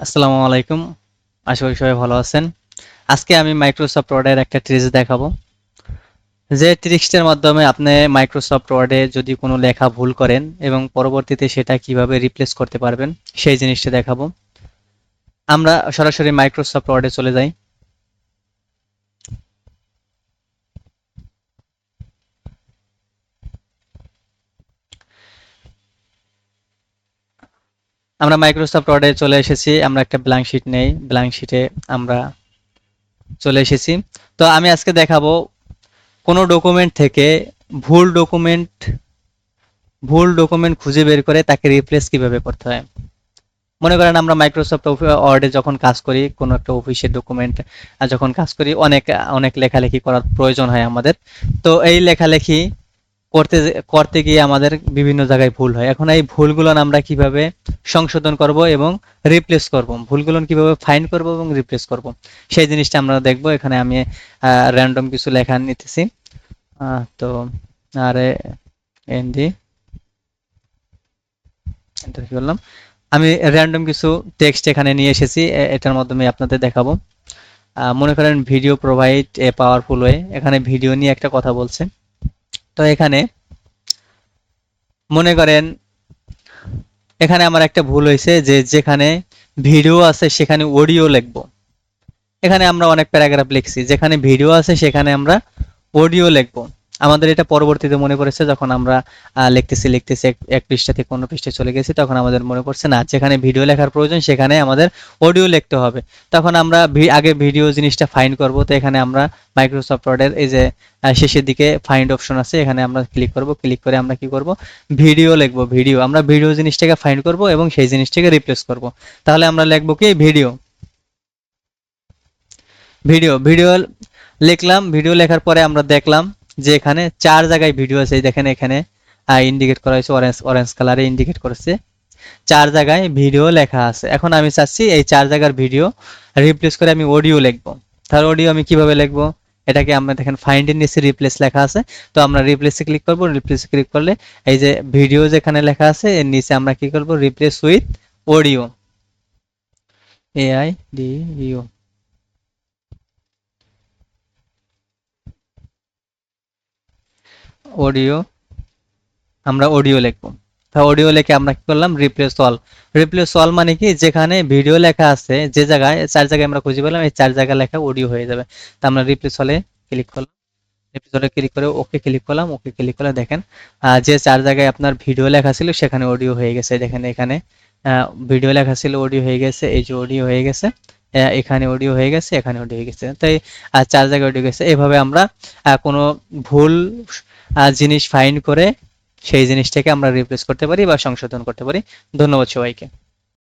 আসসালামু আলাইকুম। আশা করি সবাই ভালো আছেন। আজকে আমি মাইক্রোসফট ওয়ার্ডের একটা ট্রিক্স দেখাবো। যে ট্রিক্সটার মাধ্যমে আপনি মাইক্রোসফট ওয়ার্ডে যদি কোনো লেখা ভুল করেন এবং পরবর্তীতে সেটা কিভাবে রিপ্লেস করতে পারবেন সেই জিনিসটা দেখাবো। আমরা সরাসরি মাইক্রোসফট ওয়ার্ডে চলে যাই। আমরা মাইক্রোসফট ওয়ার্ডে চলে এসেছি। আমরা একটা ব্ল্যাঙ্ক শিট নেই। ব্ল্যাঙ্ক শিটে আমরা চলে এসেছি। তো আমি আজকে দেখাবো কোনো ডকুমেন্ট থেকে ভুল ডকুমেন্ট ভুল ডকুমেন্ট খুঁজে বের করে তাকে রিপ্লেস কিভাবে করতে হয়। মনে করেন আমরা মাইক্রোসফট ওয়ার্ডে যখন কাজ করি, কোনো একটা অফিসের ডকুমেন্ট যখন কাজ করি, অনেক অনেক লেখালেখি করার প্রয়োজন হয় আমাদের। তো এই লেখালেখি করতে করতে গিয়ে আমাদের বিভিন্ন জায়গায় ভুল হয়। এখন এই ভুলগুলো আমরা কিভাবে সংশোধন করব এবং রিপ্লেস করব, ভুলগুলো কিভাবে ফাইন্ড করব এবং রিপ্লেস করব, সেই জিনিসটা আমরা দেখব। এখানে আমি র্যান্ডম কিছু লেখা নিতেছি। তো আর এন ডি এন্টার করলাম। আমি র্যান্ডম কিছু টেক্সট এখানে নিয়ে এসেছি, এটার মাধ্যমে আপনাদের দেখাবো। মনে করেন video provide a powerful way, এখানে ভিডিও নিয়ে একটা কথা বলছে। তো এখানে মনে করেন এখানে আমার একটা ভুল হয়েছে যে যেখানে ভিডিও আছে সেখানে অডিও লিখবো। এখানে আমরা অনেক প্যারাগ্রাফ লিখছি, যেখানে ভিডিও আছে সেখানে আমরা অডিও লিখবো। আমাদের এটা পরবর্তীতে মনে পড়েছে, যখন আমরা লিখতেছি লিখতেছি এক পৃষ্ঠা থেকে অন্য পৃষ্ঠায় চলে গেছি, তখন আমাদের মনে পড়ছে না, যেখানে ভিডিও লেখার প্রয়োজন সেখানে আমাদের অডিও লিখতে হবে। তখন আমরা আগে ভিডিও জিনিসটা ফাইন্ড করব। তো এখানে আমরা মাইক্রোসফট ওয়ার্ডের এই যে শেষের দিকে ফাইন্ড অপশন আছে, এখানে আমরা ক্লিক করব। ক্লিক করে আমরা কি করব, ভিডিও লিখবো। ভিডিও, আমরা ভিডিও জিনিসটাকে ফাইন্ড করব এবং সেই জিনিসটাকে রিপ্লেস করব। তাহলে আমরা লিখবো কি, ভিডিও। ভিডিও ভিডিও লিখলাম। ভিডিও লেখার পরে আমরা দেখলাম যে এখানে 4 জায়গায় ভিডিও আছে। এই দেখেন এখানে ইন্ডিকেট করা হয়েছে, অরেঞ্জ অরেঞ্জ কালারে ইন্ডিকেট করেছে। 4 জায়গায় ভিডিও লেখা আছে। এখন আমি চাচ্ছি এই 4 জায়গার ভিডিও রিপ্লেস করে আমি অডিও লিখবো। তাহলে অডিও আমি কিভাবে লিখবো, এটাকে আমরা দেখেন ফাইন্ড এর নিচে রিপ্লেস লেখা আছে। তো আমরা রিপ্লেসে ক্লিক করব। রিপ্লেসে ক্লিক করলে এই যে ভিডিও যেখানে লেখা আছে এর নিচে আমরা কি করব, replace with audio, AIDEO, audio. আমরা অডিও লিখবো। তা অডিও লিখে আমরা কি করলাম, রিপ্লেস অল। রিপ্লেস অল মানে কি, যেখানে ভিডিও লেখা আছে, যে জায়গায় 4 জায়গায় আমরা খুঁজে পেলাম, এই 4 জায়গা লেখা অডিও হয়ে যাবে। তা আমরা রিপ্লেস অলে ক্লিক করলাম। রিপ্লেস অলে ক্লিক করে ওকে ক্লিক করলাম। ওকে ক্লিক করলে দেখেন যে 4 জায়গায় আপনার ভিডিও লেখা ছিল সেখানে অডিও হয়ে গেছে। দেখেন এখানে ভিডিও লেখা ছিল, অডিও হয়ে গেছে। এই যে অডিও হয়ে গেছে, এখানে অডিও হয়ে গেছে, এখানে অডিও হয়ে গেছে। তাই 4 জায়গায় অডিও গেছে। এভাবে আমরা কোনো ভুল জিনিস ফাইন্ড করে সেই জিনিসটাকে আমরা রিপ্লেস করতে পারি বা সংশোধন করতে পারি। ধন্যবাদ সবাইকে।